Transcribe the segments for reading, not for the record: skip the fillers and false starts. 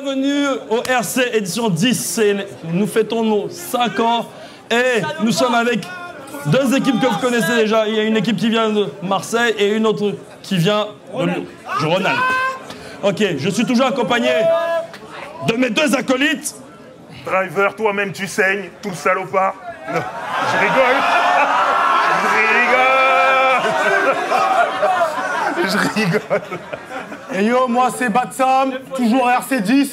Bienvenue au RC édition 10. Nous fêtons nos 5 ans et nous sommes avec deux équipes que vous connaissez déjà. Il y a une équipe qui vient de Marseille et une autre qui vient du Rhône-Alpes. Ok, je suis toujours accompagné de mes deux acolytes. Driver, toi-même tu saignes, tout le salopard. Non, je rigole. Je rigole. Et yo, moi c'est Batsam, toujours RC10.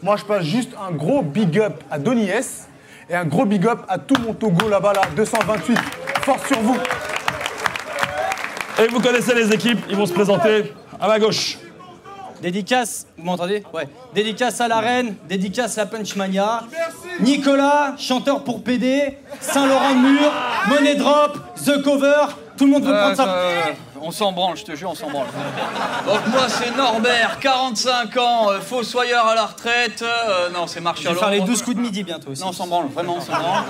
Moi je passe juste un gros big up à Donny S et un gros big up à tout mon Togo là-bas, là, 228. Force sur vous. Et vous connaissez les équipes, ils vont se présenter à ma gauche. Dédicace, vous m'entendez? Ouais. Dédicace à la reine, dédicace à Punchmania. Nicolas, chanteur pour PD, Saint-Laurent-de-Mur, Money Drop, The Cover. Tout le monde peut prendre ça. On s'en branle, je te jure, on s'en branle. Donc moi c'est Norbert, 45 ans, fossoyeur à la retraite. Non, c'est marche Je à vais faire l'ombre. les 12 coups de midi bientôt aussi. Non, on s'en branle, vraiment, on s'en branle.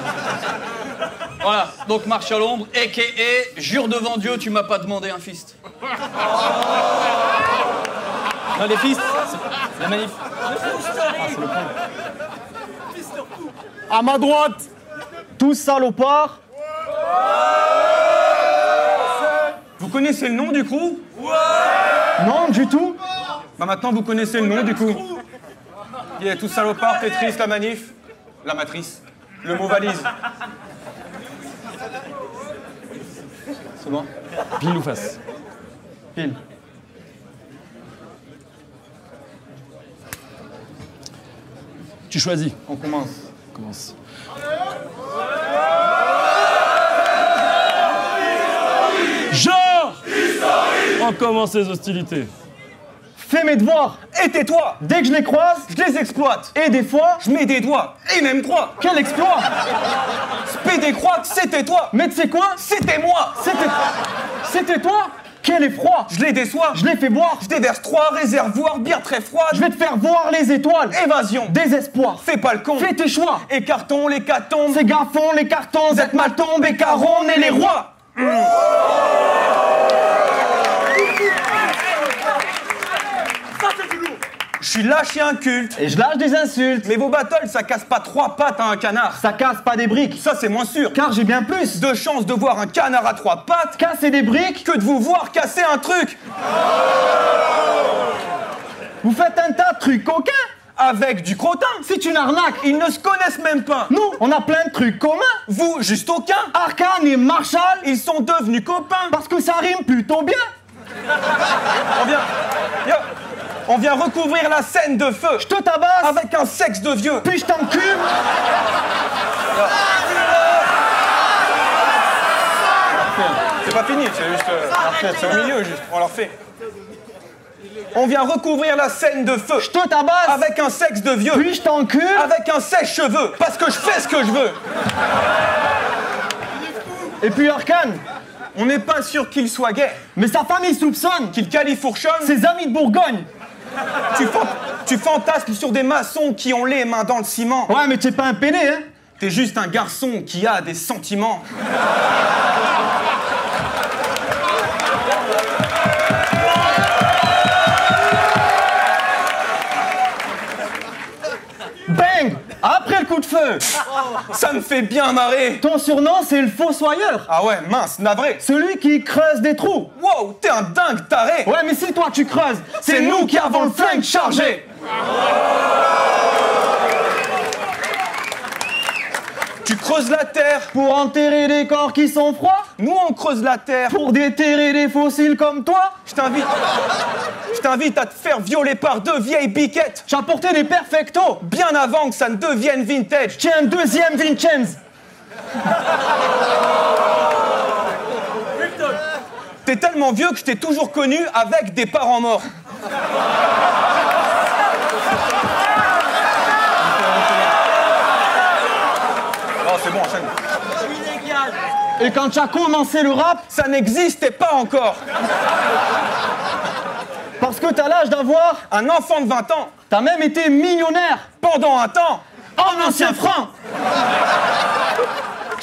Voilà, donc marche à l'ombre, a.k.a. jure devant Dieu, tu m'as pas demandé un fist. Non, les fils, la manif. À ma droite, Tous salopards. Vous connaissez le nom du crew? Non, du tout. Bah maintenant vous connaissez le nom du coup. Il y a tout salopard, Tetris, la manif, la matrice, le mot valise. C'est bon? Pile ou face? Pile. Tu choisis. On commence. Commence. Genre! On commence les hostilités. Fais mes devoirs. Et tais-toi! Dès que je les croise, Je les exploite! et des fois, Je mets des doigts, et même croix! quel exploit. Spé croix, c'était toi! Mais tu sais quoi? C'était moi! C'était toi? Quel effroi. Je les déçois! Je les fais boire. Je déverse 3 réservoirs, bière très froide! Je vais te faire voir les étoiles. Évasion! Désespoir. Fais pas le con! Fais tes choix. Écartons les catombes! Ces gars font les cartons, Vous êtes mal tombés car on est les rois! Je suis lâche et inculte, Et je lâche des insultes. mais vos battles ça casse pas 3 pattes à un canard. Ça casse pas des briques. Ça c'est moins sûr. Car j'ai bien plus. De chance de voir un canard à 3 pattes Casser des briques. que de vous voir casser un truc Vous faites un tas de trucs coquins. avec du crottin. C'est une arnaque. Ils ne se connaissent même pas. Nous, on a plein de trucs communs. Vous, juste aucun. Arcane et Marshall, Ils sont devenus copains. parce que ça rime plutôt bien. On vient recouvrir la scène de feu Je te tabasse, avec un sexe de vieux. puis je t'encule. C'est pas fini, c'est juste... c'est au milieu juste, on leur fait. On vient recouvrir la scène de feu Je te tabasse, avec un sexe de vieux. puis je t'encule. Avec un sèche-cheveux, parce que je fais ce que je veux. Et puis Arcane, On n'est pas sûr qu'il soit gay, mais sa famille soupçonne. qu'il califourchonne. Ses amis de Bourgogne. Tu fantasmes sur des maçons qui ont les mains dans le ciment. Ouais, mais t'es pas un péné, hein. T'es juste un garçon qui a des sentiments. Bang. Après le coup de feu. Ça me fait bien marrer. Ton surnom, c'est le fossoyeur. Ah ouais, mince, navré. Celui qui creuse des trous. Wow, t'es un dingue taré. Ouais, mais si toi tu creuses, C'est nous qui avons le flingue chargé. Tu creuses la terre, pour enterrer des corps qui sont froids, nous on creuse la terre. pour déterrer des fossiles comme toi. Je t'invite à te faire violer par 2 vieilles biquettes, J'ai apporté des perfectos. bien avant que ça ne devienne vintage. Tiens, un deuxième Vincenz. T'es tellement vieux que je t'ai toujours connu avec des parents morts. Non, c'est bon, enchaîne. Et quand tu as commencé le rap, Ça n'existait pas encore. parce que t'as l'âge d'avoir, Un enfant de 20 ans, t'as même été millionnaire. pendant un temps, En ancien franc.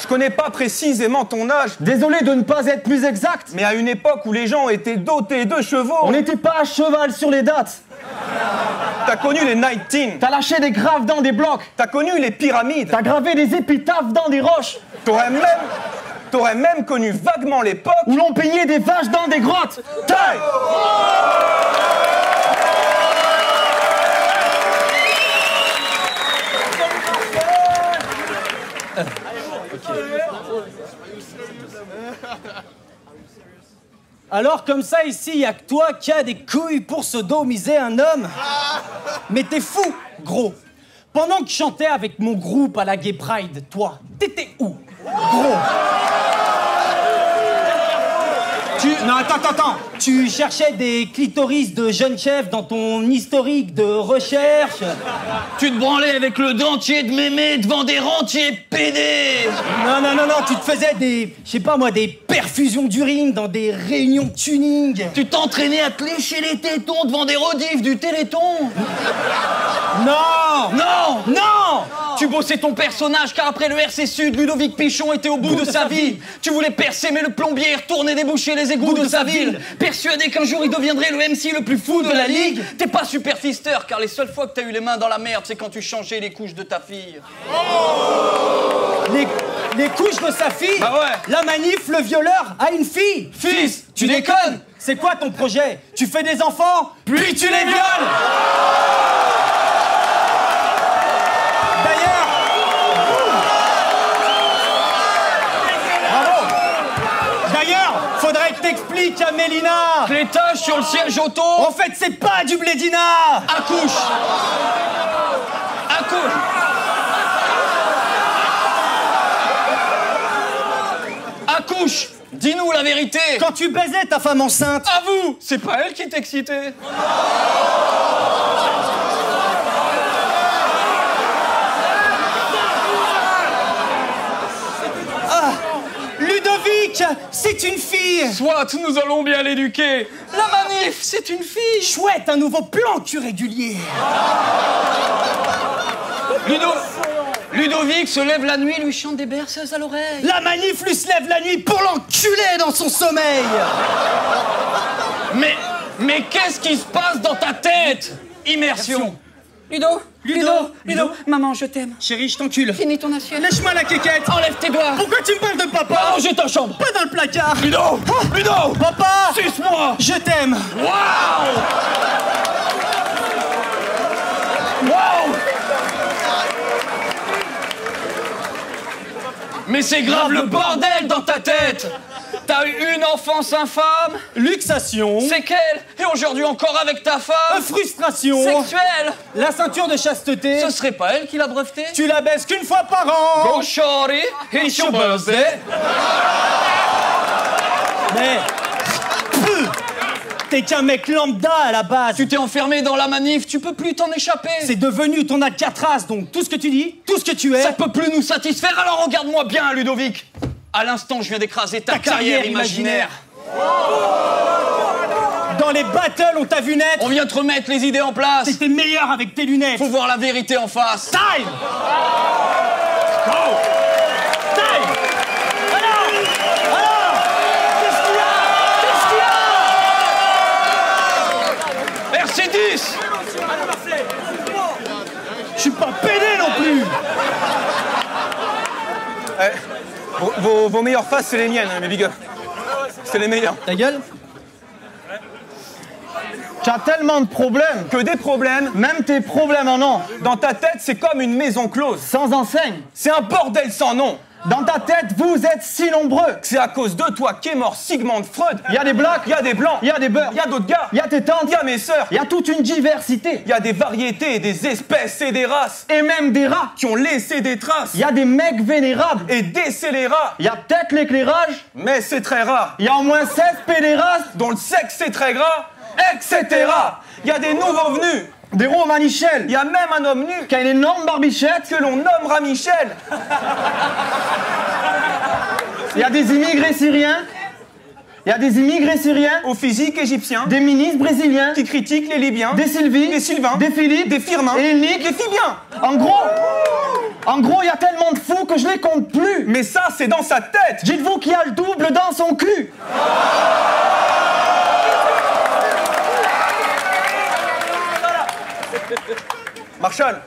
je connais pas précisément ton âge, Désolé de ne pas être plus exact. mais à une époque où les gens étaient dotés de chevaux, On n'était pas à cheval sur les dates. T'as connu les Night Teens. T'as lâché des graves dans des blocs. T'as connu les pyramides. T'as gravé des épitaphes dans des roches. T'aurais même connu vaguement l'époque où l'on peignait des vaches dans des grottes. Taille. Alors comme ça ici, y a que toi qui a des couilles pour sodomiser un homme. Mais t'es fou, gros. Pendant que je chantais avec mon groupe à la Gay Pride, toi, t'étais où, gros? Non, attends. Tu cherchais des clitoris de jeunes chefs dans ton historique de recherche. Tu te branlais avec le dentier de mémé devant des rentiers pédés. Non, tu te faisais des, je sais pas moi, des perfusions d'urine dans des réunions de tuning. Tu t'entraînais à te lécher les tétons devant des rodifs du Téléthon. Non. Tu bossais ton personnage car après le RC Sud, Ludovic Pichon était au bout de sa vie. Tu voulais percer mais le plombier retourner déboucher les égouts de sa ville. Persuadé qu'un jour il deviendrait le MC le plus fou de la ligue. T'es pas super fisteur car les seules fois que t'as eu les mains dans la merde, c'est quand tu changeais les couches de ta fille. Les couches de sa fille? Bah ouais. La manif, le violeur a une fille. Fils, tu déconnes. C'est quoi ton projet? Tu fais des enfants, puis tu les violes. Faudrait que t'expliques à Mélina. Les taches sur le siège auto. En fait, c'est pas du blédina. Accouche. Dis-nous la vérité. Quand tu baisais ta femme enceinte. Avoue, c'est pas elle qui t'excitait. Ludovic, c'est une fille. Soit, nous allons bien l'éduquer. La manif, c'est une fille. Chouette, un nouveau plan cul régulier. Ludovic se lève la nuit, lui chante des berceuses à l'oreille. La manif lui se lève la nuit pour l'enculer dans son sommeil. Mais qu'est-ce qui se passe dans ta tête? Immersion. Ludo, maman, je t'aime. Chérie, je t'encule. Finis ton assiette. Lâche-moi la quéquette. Enlève tes doigts. Pourquoi tu me parles de papa? Range ta chambre. Pas dans le placard. Ludo. Papa. Suce-moi. Je t'aime. Waouh. Mais c'est grave le bordel dans ta tête. T'as eu une enfance infâme. Luxation. Séquelles. Et aujourd'hui encore avec ta femme. Frustration. Sexuelle. La ceinture de chasteté. Ce serait pas elle qui l'a brevetée? Tu la baisses qu'une fois par an. Go shorty, it's your birthday. Mais... T'es qu'un mec lambda à la base. Tu t'es enfermé dans la manif, tu peux plus t'en échapper. C'est devenu ton A4 donc tout ce que tu dis, tout ce que tu es... Ça peut plus nous satisfaire, alors regarde-moi bien, Ludovic. À l'instant, je viens d'écraser ta carrière imaginaire. Dans les battles, on t'a vu naître. On vient te remettre les idées en place. T'étais meilleur avec tes lunettes. Faut voir la vérité en face. Time. Go. Time. Alors, qu'est-ce qu'il y a RC10. Je suis pas pédé non plus. Vos meilleures faces, c'est les miennes, mes big up. C'est les meilleurs. Ta gueule. Tu as tellement de problèmes. Que des problèmes. Même tes problèmes en ont. Dans ta tête, c'est comme une maison close. Sans enseigne. C'est un bordel sans nom. Dans ta tête, vous êtes si nombreux. C'est à cause de toi qu'est mort Sigmund Freud. Il y a des blacks, il y a des blancs, il y a des beurs, il y a d'autres gars, il y a tes tantes, il y a mes sœurs, il y a toute une diversité. Il y a des variétés, des espèces et des races. Et même des rats qui ont laissé des traces. Il y a des mecs vénérables. Et des scélérats. Il y a peut-être l'éclairage. Mais c'est très rare. Il y a au moins 16 pédérastes dont le sexe est très gras, etc. Il y a des nouveaux venus. Des romanichels. Il y a même un homme nu qui a une énorme barbichette que l'on nommera Michel. Il y a des immigrés syriens. Il y a des immigrés syriens au physique égyptien, des ministres brésiliens qui critiquent les Libyens, des Sylvie, des Sylvains, des Philippe, des Firmin, et Nick, des Phibiens. En gros, il y a tellement de fous que je les compte plus. Mais ça, c'est dans sa tête. Dites-vous qu'il y a le double dans son cul. Marshall,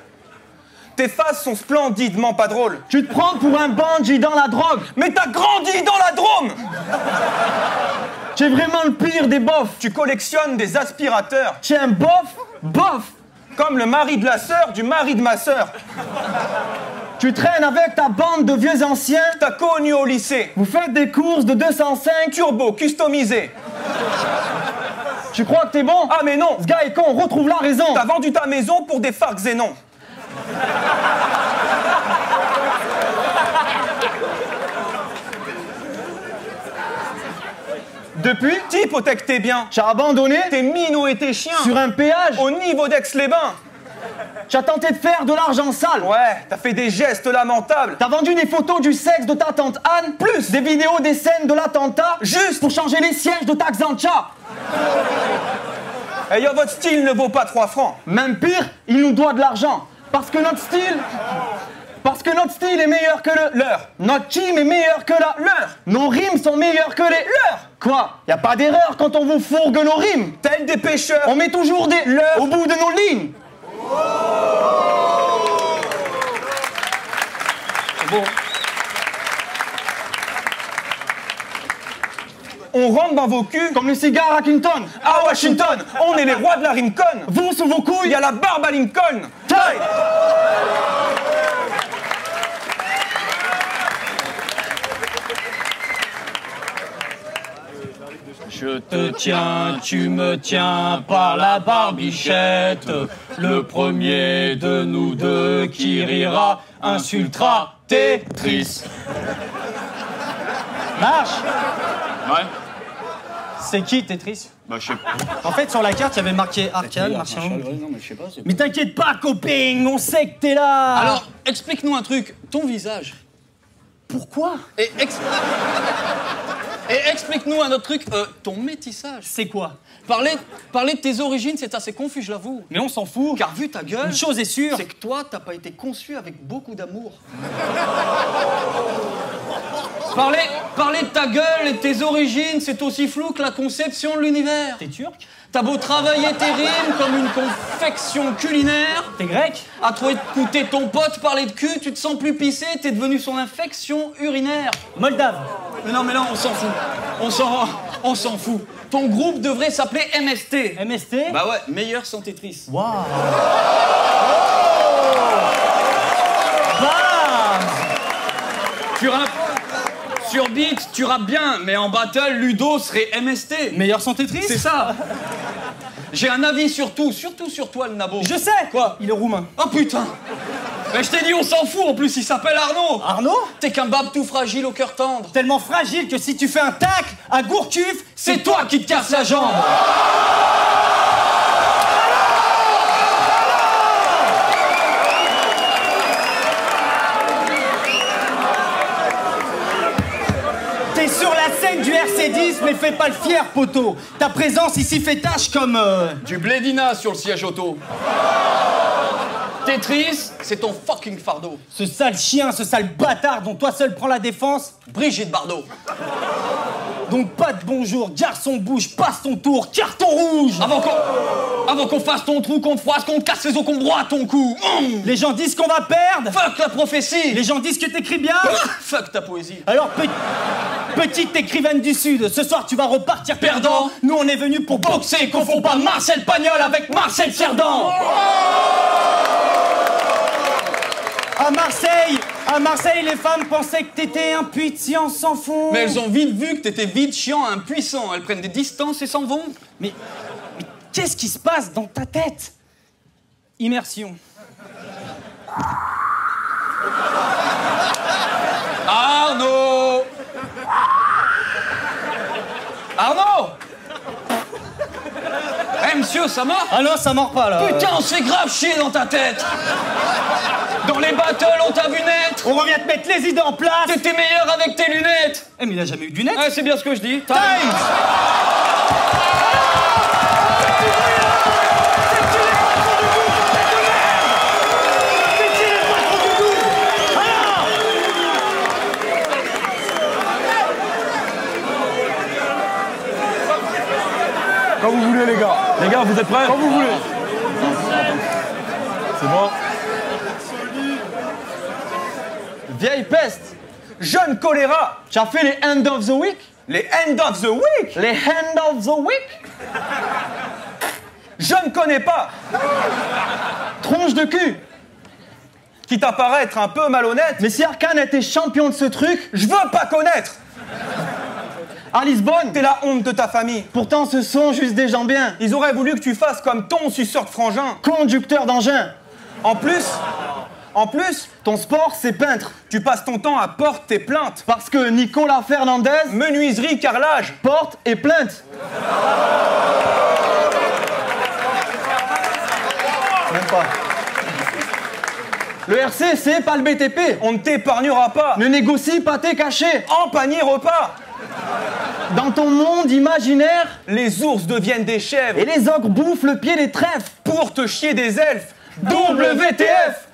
tes phases sont splendidement pas drôles. Tu te prends pour un bandit dans la drogue. Mais t'as grandi dans la Drôme. Tu es vraiment le pire des bofs. Tu collectionnes des aspirateurs. Tu es un bof, bof. Comme le mari de la sœur du mari de ma sœur. Tu traînes avec ta bande de vieux anciens. T'as connu au lycée. Vous faites des courses de 205. Turbo, customisé. Tu crois que t'es bon? Ah mais non. Ce gars est con, retrouve la raison. T'as vendu ta maison pour des phares Xénon. Depuis, Tu hypothèques tes biens. tu as abandonné Tes minots et tes chiens. sur un péage. Au niveau d'Aix-les-Bains. Tu as tenté de faire de l'argent sale. Ouais, t'as fait des gestes lamentables. T'as vendu des photos du sexe de ta tante Anne, plus des vidéos des scènes de l'attentat, juste pour changer les sièges de ta Xancha. Et votre style ne vaut pas 3 francs. Même pire, il nous doit de l'argent. Parce que notre style est meilleur que le leur. Notre team est meilleur que la leur. Nos rimes sont meilleures que les leurs. Quoi? Y a pas d'erreur quand on vous fourgue nos rimes. Tels des pêcheurs. On met toujours des leurs au bout de nos lignes. Bon. On rentre dans vos culs Comme le cigare à Clinton. à Washington. On est les rois de la rimcon. Vous sous vos Il couilles. y a la barbe à Lincoln. Taille. Je te tiens, tu me tiens par la barbichette. Le premier de nous deux qui rira insultera Tetris. Marche. Ouais, C'est qui Tetris? bah je sais pas. En fait, sur la carte, il y avait marqué Arcade, Martial. Non mais je sais pas. Mais t'inquiète pas, copain, on sait que t'es là. Alors, explique-nous un truc. Ton visage. pourquoi? Et explique-nous un autre truc. Ton métissage. C'est quoi? Parler de tes origines, c'est assez confus, je l'avoue. Mais on s'en fout. Car vu ta gueule, Une chose est sûre. c'est que toi, t'as pas été conçu avec beaucoup d'amour. Parler de ta gueule et de tes origines, c'est aussi flou que la conception de l'univers. T'es turc? T'as beau travailler tes rimes comme une confection culinaire, T'es grec? à trop écouter ton pote parler de cul, tu te sens plus pissé, t'es devenu son infection urinaire. Moldave? Mais non, on s'en fout. On s'en fout. Ton groupe devrait s'appeler MST. MST? Bah ouais, meilleur sans Tetris. Waouh! Bam! Tu rappes sur beat, tu rappes bien, mais en battle, Ludo serait MST. Meilleur sans Tetris? C'est ça. J'ai un avis surtout sur toi, le nabo. Je sais! Quoi? Il est roumain. Oh putain. Mais je t'ai dit, on s'en fout, en plus il s'appelle Arnaud. Arnaud? T'es qu'un bab tout fragile au cœur tendre. Tellement fragile que si tu fais un tac à Gourcuff, C'est toi qui te casses la jambe. t'es sur la scène du RC10, mais fais pas le fier, poteau. Ta présence ici fait tâche comme... Du blédina sur le siège auto. Tetris, c'est ton fucking fardeau. Ce sale chien, ce sale bâtard dont toi seul prends la défense. Brigitte Bardot. Donc pas de bonjour, garçon bouge, passe ton tour, carton rouge. Avant qu'on fasse ton trou, qu'on te froisse, qu'on te casse les os, qu'on broie ton cou. Les gens disent qu'on va perdre. Fuck la prophétie. Les gens disent que t'écris bien. Fuck ta poésie. Alors petite écrivaine du Sud, ce soir tu vas repartir perdant. Nous on est venus pour boxer, confonds pas Marcel Pagnol avec Marcel Cerdan. À Marseille, les femmes pensaient que t'étais un puits de science sans fond. Mais elles ont vite vu que t'étais vite chiant, impuissant. Elles prennent des distances et s'en vont. Mais qu'est-ce qui se passe dans ta tête? Immersion. Arnaud! Eh monsieur, ça mord? Ah non, ça mord pas là. Putain, on se fait grave chier dans ta tête. Dans les battles, on t'a vu naître. On revient te mettre les idées en place. T'étais meilleur avec tes lunettes. Eh mais il a jamais eu de lunettes. Ouais, c'est bien ce que je dis. Time. Quand vous voulez, les gars. Les gars, vous êtes prêts? Quand vous voulez. C'est bon. Vieille peste. Jeune choléra. Tu as fait les End of the Week? Les End of the Week. Les End of the Week? Je ne connais pas. Tronche de cul. Quitte à paraître un peu malhonnête. Mais si Arkane était champion de ce truc, Je veux pas connaître. à Lisbonne, T'es la honte de ta famille. pourtant ce sont juste des gens bien. Ils auraient voulu que tu fasses comme ton suceur de frangin. Conducteur d'engin. En plus, Ton sport, c'est peintre. tu passes ton temps à porter tes plaintes. Parce que Nicolas Fernandez Menuiserie, carrelage. porte et plainte. Même pas. Le RC, c'est pas le BTP. On ne t'épargnera pas. Ne négocie pas tes cachets. En panier repas. Dans ton monde imaginaire, Les ours deviennent des chèvres. et les ogres bouffent le pied des trèfles. Pour te chier des elfes. WTF.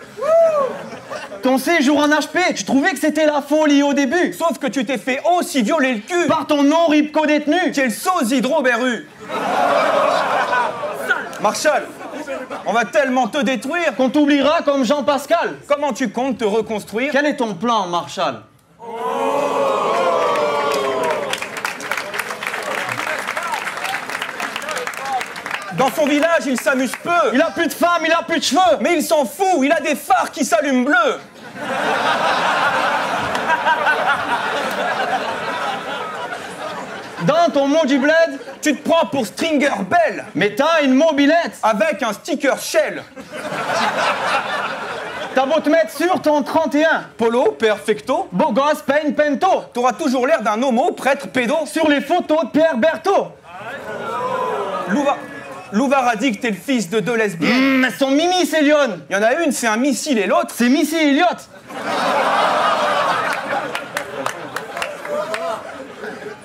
Ton séjour en HP, tu trouvais que c'était la folie au début. Sauf que tu t'es fait aussi violer le cul. Par ton non-ripco détenu. Quel sosie de Robert Rue. Marshall, on va tellement te détruire. Qu'on t'oubliera comme Jean-Pascal. Comment tu comptes te reconstruire? Quel est ton plan, Marshall? Dans son village, il s'amuse peu. Il a plus de femme, il a plus de cheveux. Mais il s'en fout, il a des phares qui s'allument bleus. Dans ton mot du bled, Tu te prends pour Stringer Bell mais t'as une mobilette. avec un sticker Shell. T'as beau te mettre sur ton 31. Polo, perfecto. Beau gosse, peine, pento. T'auras toujours l'air d'un homo prêtre pédo. Sur les photos de Pierre Berthaud. Louvard a dit que t'es le fils de deux lesbiennes. Elles sont Mimi, c'est Lyon. Il y en a une, c'est un missile et l'autre, C'est Missy Elliott.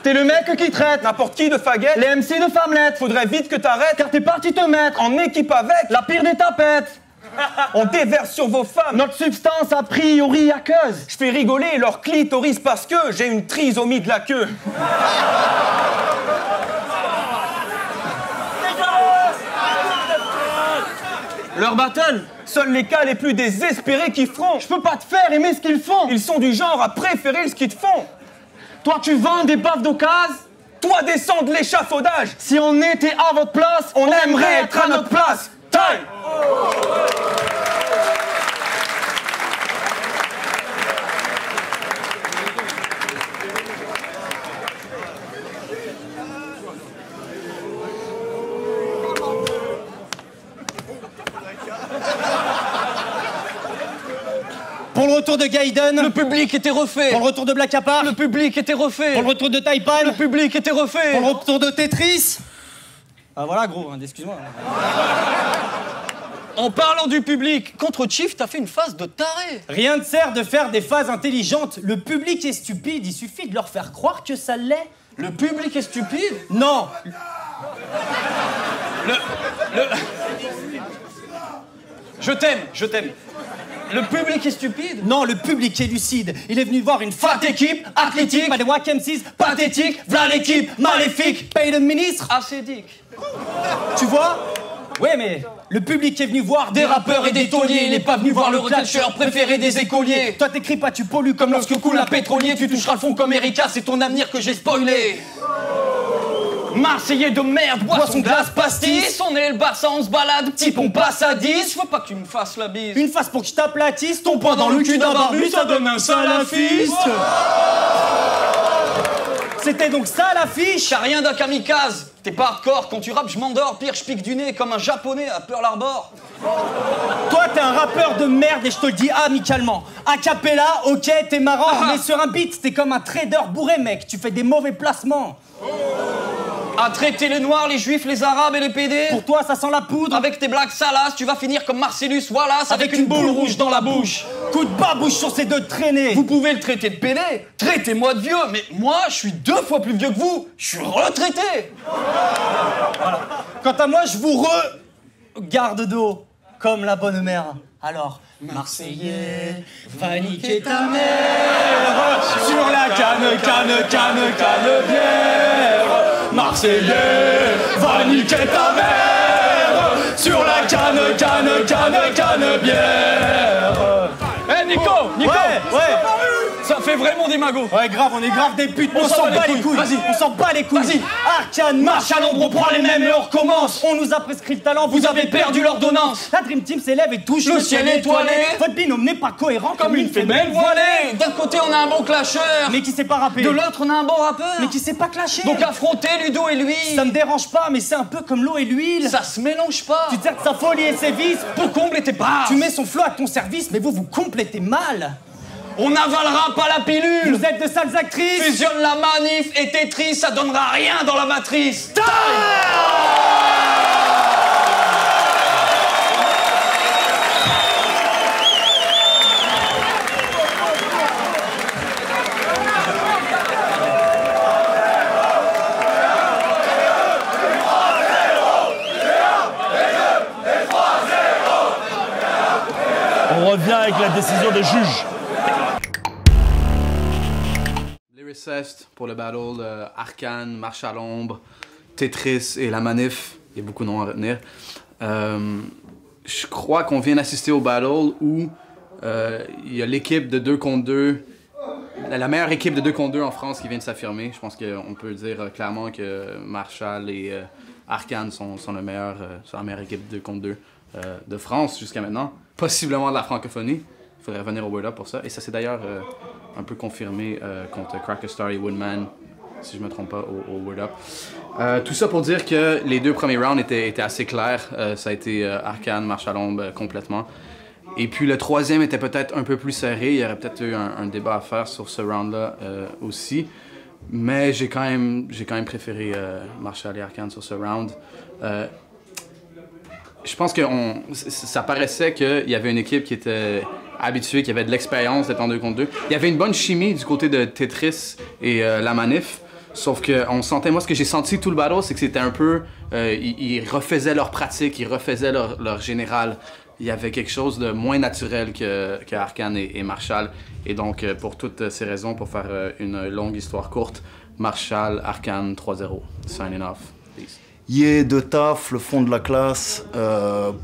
T'es le mec qui traite n'importe qui de faguette. les MC de Famlet. Faudrait vite que t'arrêtes. Car t'es parti te mettre En équipe avec, la pire des tapettes. on déverse sur vos femmes. Notre substance a priori aqueuse. Je fais rigoler leur clitoris parce que j'ai une trisomie de la queue. Leur battle, Seuls les cas les plus désespérés qui feront. je peux pas te faire aimer ce qu'ils font. Ils sont du genre à préférer ce qu'ils te font. Toi tu vends des baffes d'occasion. Toi, descends de l'échafaudage. Si on était à votre place, On aimerait être à notre place. Time. Pour le retour de Gaiden, Le public était refait. pour le retour de Black Apart, Le public était refait. pour le retour de Taipan, Le public était refait. pour le retour de Tetris. Ah voilà gros, hein, excuse-moi. En parlant du public, contre Chief, t'as fait une phase de taré. Rien ne sert de faire des phases intelligentes. Le public est stupide, il suffit de leur faire croire que ça l'est. Le public est stupide. Non, Je t'aime, je t'aime. Le public est stupide. non, le public est lucide. Il est venu voir une fat équipe, athlétique, pas des wack MCs, pathétiques, v'là l'équipe, maléfique, paye le ministre. Acédique. Tu vois? Ouais, mais le public est venu voir Des rappeurs et des tauliers, il est pas venu voir le catcheur préféré des écoliers. Toi t'écris pas, tu pollues comme Lorsque coule la pétrolier, tu toucheras le fond comme Erika, c'est ton avenir que j'ai spoilé. Marseillais de merde, boisson glace, pastis. On est le Barça, on se balade, type on passe à 10. Faut pas que tu me fasses la bise. Une face pour que je t'aplatisse, Ton poing dans le cul d'un barbu, ça donne un salafiste. C'était donc ça l'affiche. T'as rien d'un kamikaze. T'es pas hardcore, quand tu rappes, je m'endors. Pire, je pique du nez comme un japonais à Pearl Harbor. Toi t'es un rappeur de merde et je te le dis amicalement. A cappella, ok, t'es marrant, mais sur un beat, t'es comme un trader bourré mec, tu fais des mauvais placements. À traiter les noirs, les juifs, les arabes et les PD. Pour toi ça sent la poudre. Avec tes blagues salaces, tu vas finir comme Marcellus Wallace avec une boule rouge dans la bouche. Coup de babouche sur ces deux traînées. Vous pouvez le traiter de PD, traitez-moi de vieux, mais moi, je suis 2 fois plus vieux que vous. Je suis retraité. Quant à moi, je vous garde dos, comme la bonne mère. Alors, Marseillais, va niquer ta mère sur la canne bière. Marseillais, va niquer ta mère sur la canne, bière. Eh Nico, Ouais. ça fait vraiment des magots. Ouais, grave, on est grave des putes, on s'en bat les couilles. Vas-y. On s'en bat les couilles. Vas-y. Arcane, Marche à l'ombre, on prend les mêmes et on recommence. On nous a prescrit le talent, Vous avez perdu l'ordonnance. La Dream Team s'élève et touche Le ciel étoilé. Votre binôme n'est pas cohérent Comme une femelle voilée. D'un côté, on a un bon clasheur. Mais qui sait pas rapper. De l'autre, on a un bon rappeur. Mais qui sait pas clasher. Donc affronter Ludo et lui. Ça me dérange pas, mais c'est un peu comme l'eau et l'huile. Ça se mélange pas. Tu te sers de sa folie et ses vices pour combler tes passes. Tu mets son flow à ton service, mais vous complétez mal. On n'avalera pas la pilule. Vous êtes de sales actrices. Fusionne la manif et Tetris, ça donnera rien dans la matrice. On revient avec la décision des juges. Lyricist pour le battle, Arcane, Marche à l'ombre, Tetris et la manif. Il y a beaucoup de noms à retenir. Je crois qu'on vient d'assister au battle où il y a l'équipe de 2 contre 2, la meilleure équipe de 2 contre 2 en France qui vient de s'affirmer. Je pense qu'on peut dire clairement que Marshall et Arcane sont la meilleure équipe de 2 contre 2 de France jusqu'à maintenant. Possiblement de la francophonie. Il faudrait revenir au Word Up pour ça. Et ça s'est d'ailleurs un peu confirmé contre Cracker Star et Woodman, si je ne me trompe pas, au Word Up. Tout ça pour dire que les 2 premiers rounds étaient assez clairs. Ça a été Arcane, Marche à l'ombre complètement. Et puis le 3e était peut-être un peu plus serré. Il y aurait peut-être eu un débat à faire sur ce round-là aussi. Mais j'ai quand même préféré Marshall et Arcane sur ce round. Je pense que ça paraissait qu'il y avait une équipe qui était habituée, qui avait de l'expérience d'être en 2 contre 2. Il y avait une bonne chimie du côté de Tetris et la manif. Sauf que on sentait, moi ce que j'ai senti tout le battle, c'est que c'était un peu, ils refaisaient leur pratique, ils refaisaient leur général. Il y avait quelque chose de moins naturel que Arcane et Marshall. Et donc pour toutes ces raisons, pour faire une longue histoire courte, Marshall, Arcane 3-0. Signing off. Peace. Yé de taf, le fond de la classe,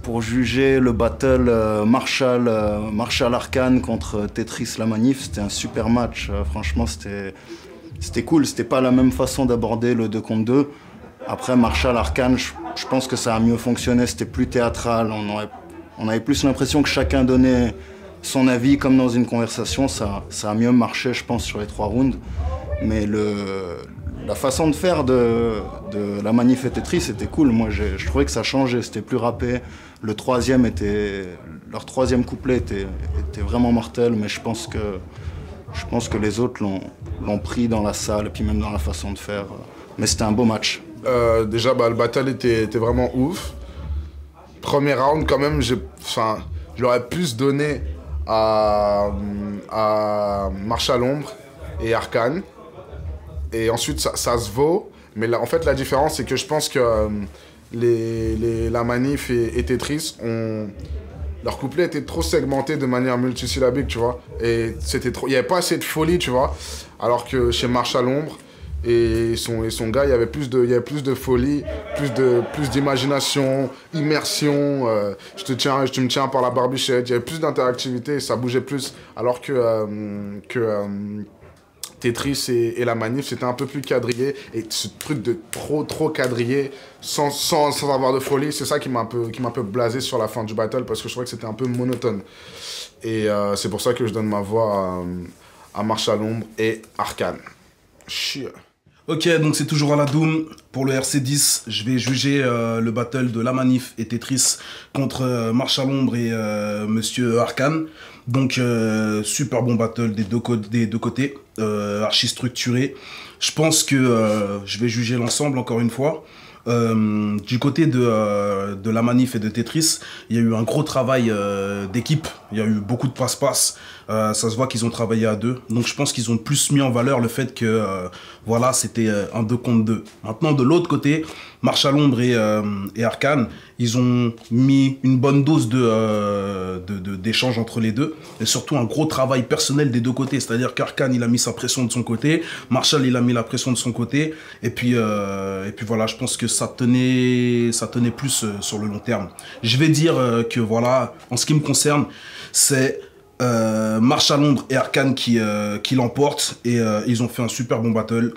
pour juger le battle Marshall Arcane contre Tetris la manif. C'était un super match, franchement c'était cool, c'était pas la même façon d'aborder le 2 contre 2. Après Marshall Arcane, je pense que ça a mieux fonctionné, c'était plus théâtral, on avait plus l'impression que chacun donnait son avis comme dans une conversation, ça a mieux marché je pense sur les 3 rounds. Mais la façon de faire de la manif et Tetris était cool. Moi, je trouvais que ça changeait, c'était plus rappé. Leur 3e couplet était vraiment mortel, mais je pense que les autres l'ont pris dans la salle et puis même dans la façon de faire. Mais c'était un beau match. Déjà, le battle était vraiment ouf. Premier round, quand même, je l'aurais plus donné à Marche à l'ombre et Arcane. Et ensuite, ça se vaut. Mais là, en fait, la différence, c'est que je pense que la manif et Tetris, leur couplet était trop segmenté de manière multisyllabique, tu vois. Et il n'y avait pas assez de folie, tu vois. Alors que chez Marche à l'ombre et son gars, il y avait plus de folie, plus d'imagination, immersion. Tu me tiens par la barbichette. Il y avait plus d'interactivité, ça bougeait plus. Alors que Tetris et la manif, c'était un peu plus quadrillé. Et ce truc de trop quadrillé, sans avoir de folie, c'est ça qui m'a un peu blasé sur la fin du battle, parce que je trouvais que c'était un peu monotone. Et c'est pour ça que je donne ma voix à Marche à l'ombre et Arcane. Chier. Ok, donc c'est toujours à la Doom. Pour le RC10, je vais juger le battle de la manif et Tetris contre Marche à l'ombre et Monsieur Arcane. Donc super bon battle des deux côtés, archi structuré. Je pense que je vais juger l'ensemble encore une fois. Du côté de la manif et de Tetris, il y a eu un gros travail d'équipe. Il y a eu beaucoup de passe-passe. Ça se voit qu'ils ont travaillé à 2. Donc je pense qu'ils ont plus mis en valeur le fait que voilà, c'était un 2 contre 2. Maintenant, de l'autre côté, Marshall Ombre et Arcane, ils ont mis une bonne dose d'échange entre les deux. Et surtout un gros travail personnel des deux côtés. C'est-à-dire qu'Arcane, il a mis sa pression de son côté. Marshall, il a mis la pression de son côté. Et puis voilà, je pense que ça tenait plus sur le long terme. Je vais dire que voilà, en ce qui me concerne, c'est Marshall Ombre et Arcane qui l'emportent. Et ils ont fait un super bon battle.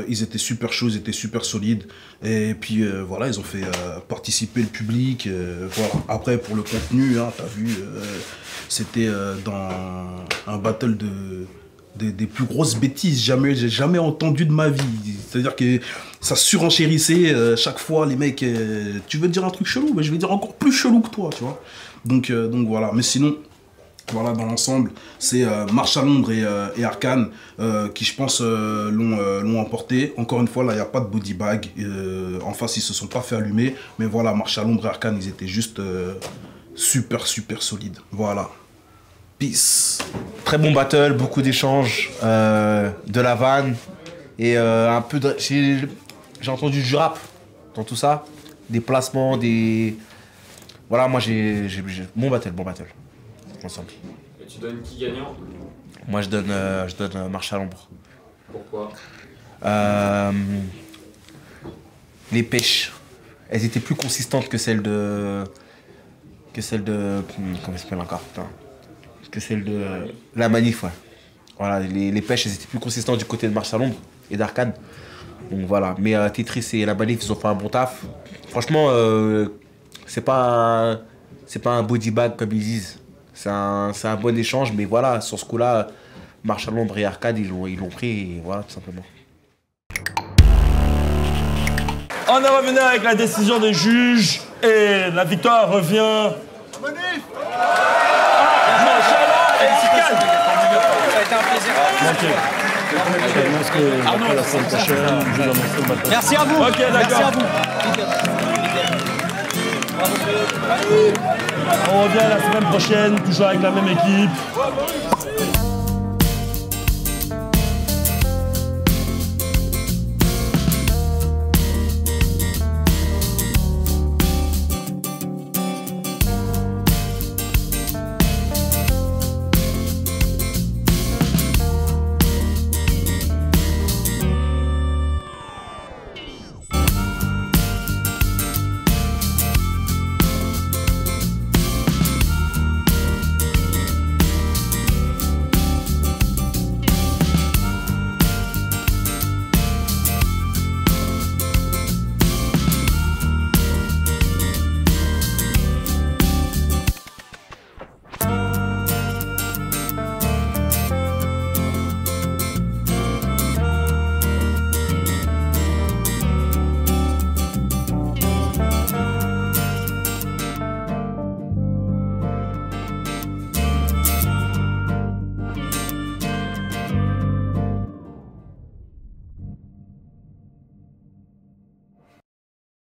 Ils étaient super chauds, ils étaient super solides. Et puis voilà, ils ont fait participer le public. Voilà. Après, pour le contenu, hein, t'as vu, c'était dans un battle des plus grosses bêtises j'ai jamais entendu de ma vie. C'est-à-dire que ça surenchérissait chaque fois, les mecs, tu veux dire un truc chelou, mais je vais dire encore plus chelou que toi, tu vois. Donc voilà, mais sinon... Voilà, dans l'ensemble, c'est Marshall Ombre et Arcane qui, je pense, l'ont emporté. Encore une fois, là, il n'y a pas de body bag. En face, ils se sont pas fait allumer. Mais voilà, Marshall Ombre et Arcane, ils étaient juste super solides. Voilà. Peace. Très bon battle, beaucoup d'échanges, de la vanne. Et un peu de... J'ai entendu du rap dans tout ça. Des placements, des... Voilà, moi, j'ai... Bon battle. Ensemble. Et tu donnes qui gagnant? Moi je donne Marshall Ombre. Pourquoi? Les pêches, elles étaient plus consistantes que celles de... Comment ça s'appelle encore? Putain. Que celles de... La manif, ouais. Voilà, les pêches, elles étaient plus consistantes du côté de Marshall Ombre et d'Arcane. Donc voilà, mais Tetris et la manif, ils ont fait un bon taf. Franchement, c'est pas un body bag comme ils disent. C'est un bon échange, mais voilà, sur ce coup-là, Marshall Ombre et Arcane, ils l'ont pris, et voilà, tout simplement. On est revenu avec la décision des juges, et la victoire revient... Manif! Marshall Ombre et Arcane! Ça a été un plaisir. Merci à vous. Ok, d'accord. Merci à vous. On revient la semaine prochaine, toujours avec la même équipe.